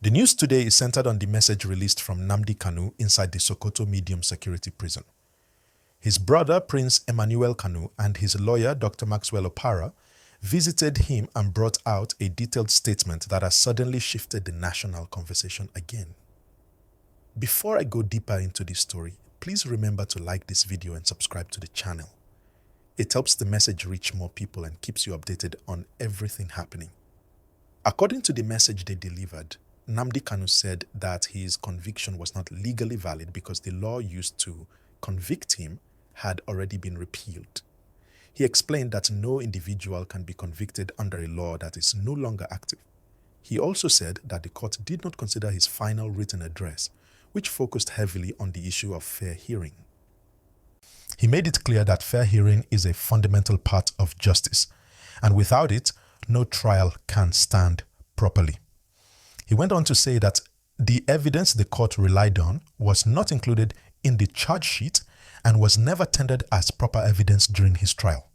The news today is centered on the message released from Nnamdi Kanu inside the Sokoto medium security prison. His brother, Prince Emmanuel Kanu, and his lawyer, Dr. Maxwell Opara, visited him and brought out a detailed statement that has suddenly shifted the national conversation again. Before I go deeper into this story, please remember to like this video and subscribe to the channel. It helps the message reach more people and keeps you updated on everything happening. According to the message they delivered, Nnamdi Kanu said that his conviction was not legally valid because the law used to convict him had already been repealed. He explained that no individual can be convicted under a law that is no longer active. He also said that the court did not consider his final written address, which focused heavily on the issue of fair hearing. He made it clear that fair hearing is a fundamental part of justice, and without it, no trial can stand properly. He went on to say that the evidence the court relied on was not included in the charge sheet and was never tendered as proper evidence during his trial.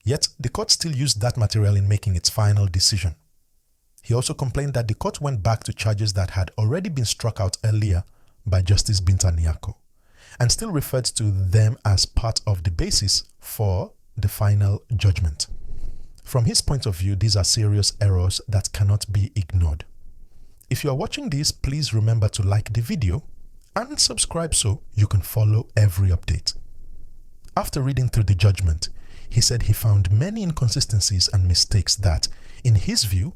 Yet, the court still used that material in making its final decision. He also complained that the court went back to charges that had already been struck out earlier by Justice Binta Nyako and still referred to them as part of the basis for the final judgment. From his point of view, these are serious errors that cannot be ignored. If you are watching this, please remember to like the video and subscribe so you can follow every update. After reading through the judgment, he said he found many inconsistencies and mistakes that, in his view,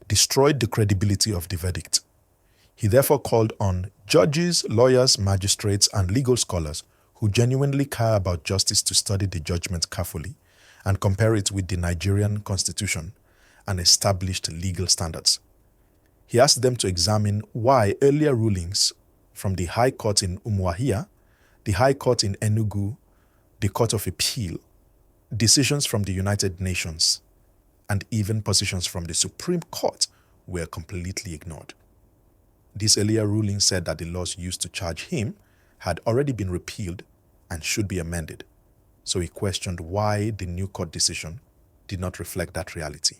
destroyed the credibility of the verdict. He therefore called on judges, lawyers, magistrates, and legal scholars who genuinely care about justice to study the judgment carefully and compare it with the Nigerian constitution and established legal standards. He asked them to examine why earlier rulings from the High Court in Umuahia, the High Court in Enugu, the Court of Appeal, decisions from the United Nations, and even positions from the Supreme Court were completely ignored. These earlier rulings said that the laws used to charge him had already been repealed and should be amended, so he questioned why the new court decision did not reflect that reality.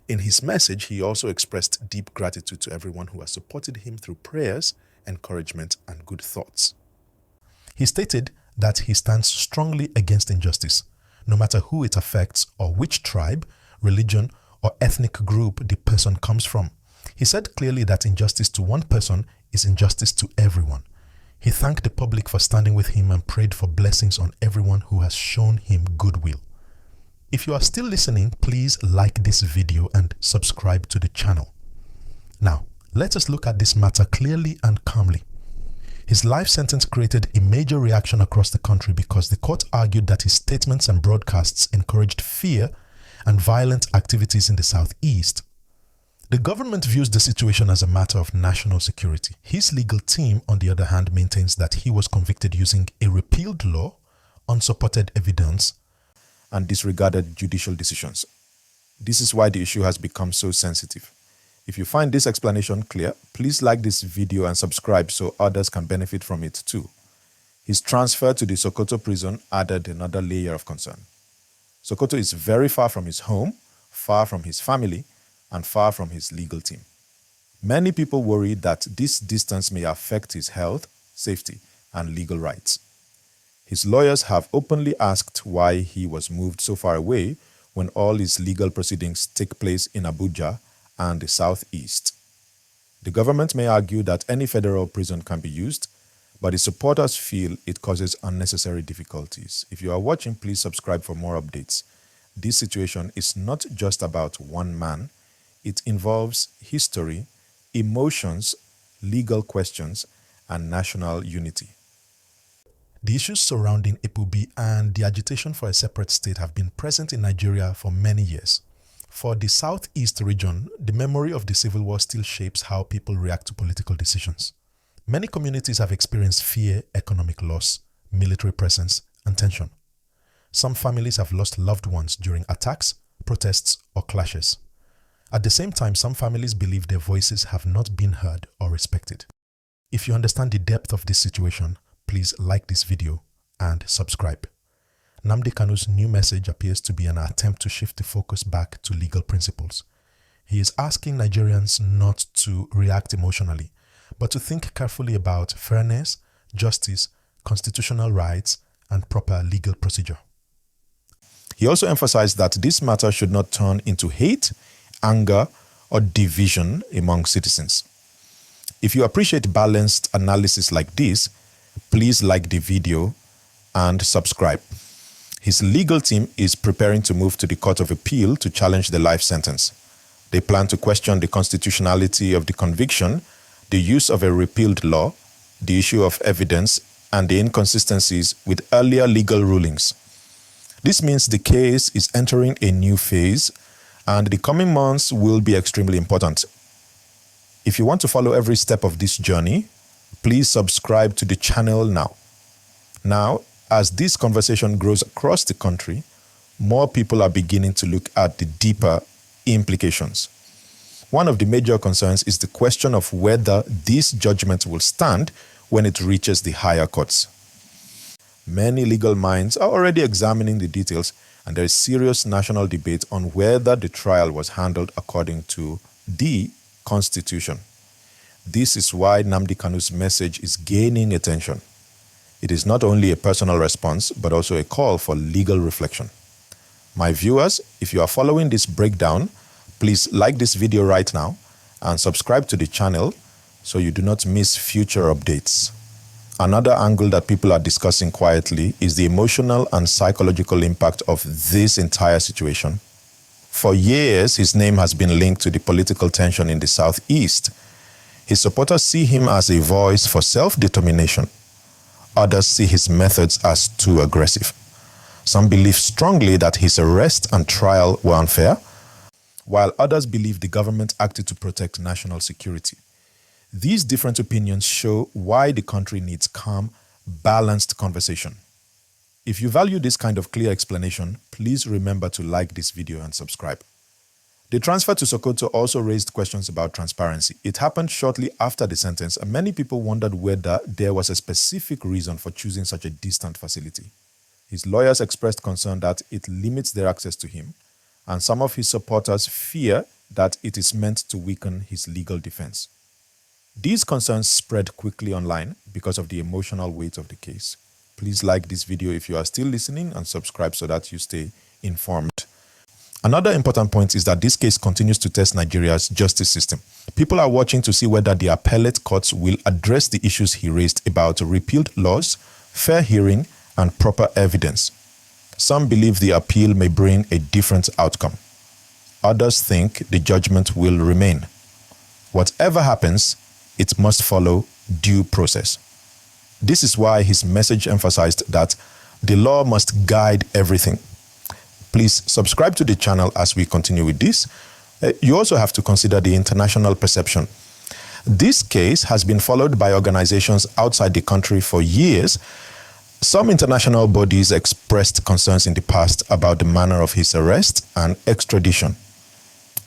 In his message, he also expressed deep gratitude to everyone who has supported him through prayers, encouragement, and good thoughts. He stated that he stands strongly against injustice, no matter who it affects or which tribe, religion, or ethnic group the person comes from. He said clearly that injustice to one person is injustice to everyone. He thanked the public for standing with him and prayed for blessings on everyone who has shown him goodwill. If you are still listening, please like this video and subscribe to the channel. Now, let us look at this matter clearly and calmly. His life sentence created a major reaction across the country because the court argued that his statements and broadcasts encouraged fear and violent activities in the southeast. The government views the situation as a matter of national security. His legal team, on the other hand, maintains that he was convicted using a repealed law, unsupported evidence, and disregarded judicial decisions. This is why the issue has become so sensitive. If you find this explanation clear, please like this video and subscribe so others can benefit from it too. His transfer to the Sokoto prison added another layer of concern. Sokoto is very far from his home, far from his family, and far from his legal team. Many people worry that this distance may affect his health, safety, and legal rights. His lawyers have openly asked why he was moved so far away when all his legal proceedings take place in Abuja and the southeast. The government may argue that any federal prison can be used, but his supporters feel it causes unnecessary difficulties. If you are watching, please subscribe for more updates. This situation is not just about one man. It involves history, emotions, legal questions, and national unity. The issues surrounding Ipubi and the agitation for a separate state have been present in Nigeria for many years. For the southeast region, the memory of the civil war still shapes how people react to political decisions. Many communities have experienced fear, economic loss, military presence, and tension. Some families have lost loved ones during attacks, protests, or clashes. At the same time, some families believe their voices have not been heard or respected. If you understand the depth of this situation, please like this video and subscribe. Nnamdi Kanu's new message appears to be an attempt to shift the focus back to legal principles. He is asking Nigerians not to react emotionally, but to think carefully about fairness, justice, constitutional rights, and proper legal procedure. He also emphasized that this matter should not turn into hate, anger, or division among citizens. If you appreciate balanced analysis like this, please like the video and subscribe. His legal team is preparing to move to the Court of Appeal to challenge the life sentence. They plan to question the constitutionality of the conviction, the use of a repealed law, the issue of evidence, and the inconsistencies with earlier legal rulings. This means the case is entering a new phase, and the coming months will be extremely important. If you want to follow every step of this journey, please subscribe to the channel now. Now, as this conversation grows across the country, more people are beginning to look at the deeper implications. One of the major concerns is the question of whether this judgment will stand when it reaches the higher courts. Many legal minds are already examining the details, and there is serious national debate on whether the trial was handled according to the Constitution. This is why Nnamdi Kanu's message is gaining attention. It is not only a personal response, but also a call for legal reflection. My viewers, if you are following this breakdown, please like this video right now and subscribe to the channel so you do not miss future updates. Another angle that people are discussing quietly is the emotional and psychological impact of this entire situation. For years, his name has been linked to the political tension in the Southeast. His supporters see him as a voice for self-determination. Others see his methods as too aggressive. Some believe strongly that his arrest and trial were unfair, while others believe the government acted to protect national security. These different opinions show why the country needs calm, balanced conversation. If you value this kind of clear explanation, please remember to like this video and subscribe. The transfer to Sokoto also raised questions about transparency. It happened shortly after the sentence, and many people wondered whether there was a specific reason for choosing such a distant facility. His lawyers expressed concern that it limits their access to him, and some of his supporters fear that it is meant to weaken his legal defense. These concerns spread quickly online because of the emotional weight of the case. Please like this video if you are still listening and subscribe so that you stay informed. Another important point is that this case continues to test Nigeria's justice system. People are watching to see whether the appellate courts will address the issues he raised about repealed laws, fair hearing, and proper evidence. Some believe the appeal may bring a different outcome. Others think the judgment will remain. Whatever happens, it must follow due process. This is why his message emphasized that the law must guide everything. Please subscribe to the channel as we continue with this. You also have to consider the international perception. This case has been followed by organizations outside the country for years. Some international bodies expressed concerns in the past about the manner of his arrest and extradition.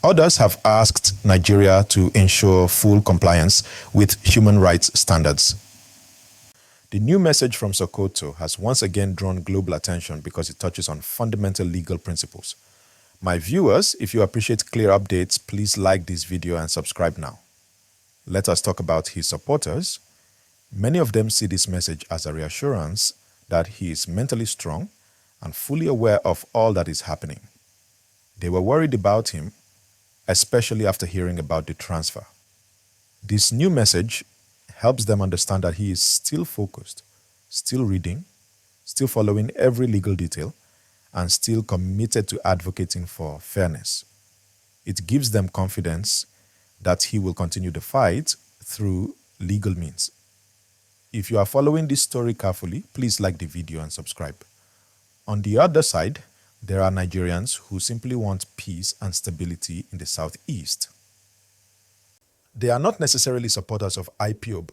Others have asked Nigeria to ensure full compliance with human rights standards. The new message from Sokoto has once again drawn global attention because it touches on fundamental legal principles. My viewers, if you appreciate clear updates, please like this video and subscribe now. Let us talk about his supporters. Many of them see this message as a reassurance that he is mentally strong and fully aware of all that is happening. They were worried about him, especially after hearing about the transfer. This new message helps them understand that he is still focused, still reading, still following every legal detail, and still committed to advocating for fairness. It gives them confidence that he will continue the fight through legal means. If you are following this story carefully, please like the video and subscribe. On the other side, there are Nigerians who simply want peace and stability in the Southeast. They are not necessarily supporters of IPOB,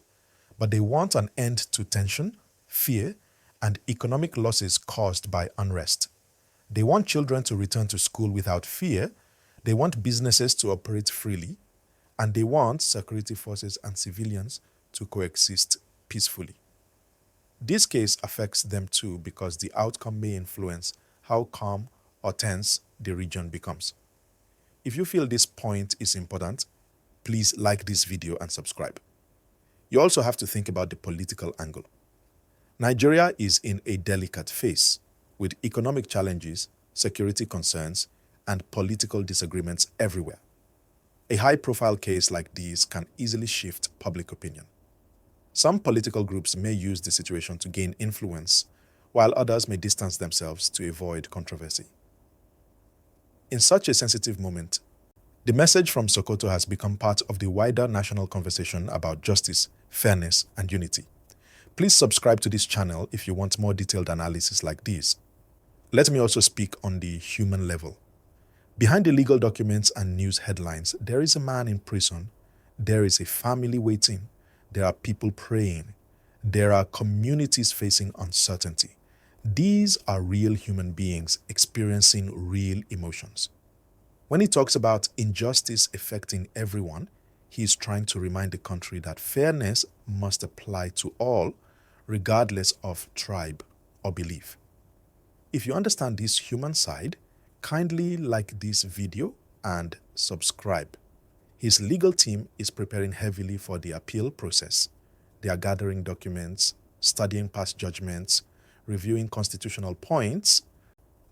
but they want an end to tension, fear, and economic losses caused by unrest. They want children to return to school without fear, they want businesses to operate freely, and they want security forces and civilians to coexist peacefully. This case affects them too because the outcome may influence how calm or tense the region becomes. If you feel this point is important, please like this video and subscribe. You also have to think about the political angle. Nigeria is in a delicate phase with economic challenges, security concerns, and political disagreements everywhere. A high-profile case like this can easily shift public opinion. Some political groups may use the situation to gain influence, while others may distance themselves to avoid controversy. In such a sensitive moment, the message from Sokoto has become part of the wider national conversation about justice, fairness, and unity. Please subscribe to this channel if you want more detailed analysis like this. Let me also speak on the human level. Behind the legal documents and news headlines, there is a man in prison, there is a family waiting, there are people praying, there are communities facing uncertainty. These are real human beings experiencing real emotions. When he talks about injustice affecting everyone, he is trying to remind the country that fairness must apply to all, regardless of tribe or belief. If you understand this human side, kindly like this video and subscribe. His legal team is preparing heavily for the appeal process. They are gathering documents, studying past judgments, reviewing constitutional points,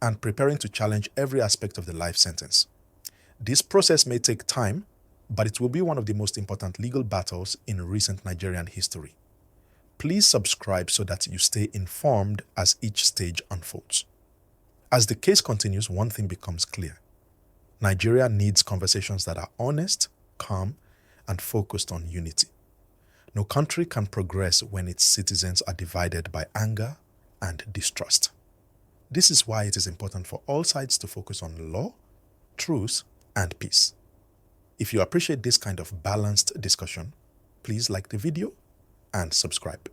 and preparing to challenge every aspect of the life sentence. This process may take time, but it will be one of the most important legal battles in recent Nigerian history. Please subscribe so that you stay informed as each stage unfolds. As the case continues, one thing becomes clear. Nigeria needs conversations that are honest, calm, and focused on unity. No country can progress when its citizens are divided by anger and distrust. This is why it is important for all sides to focus on law, truth, and peace. If you appreciate this kind of balanced discussion, please like the video and subscribe.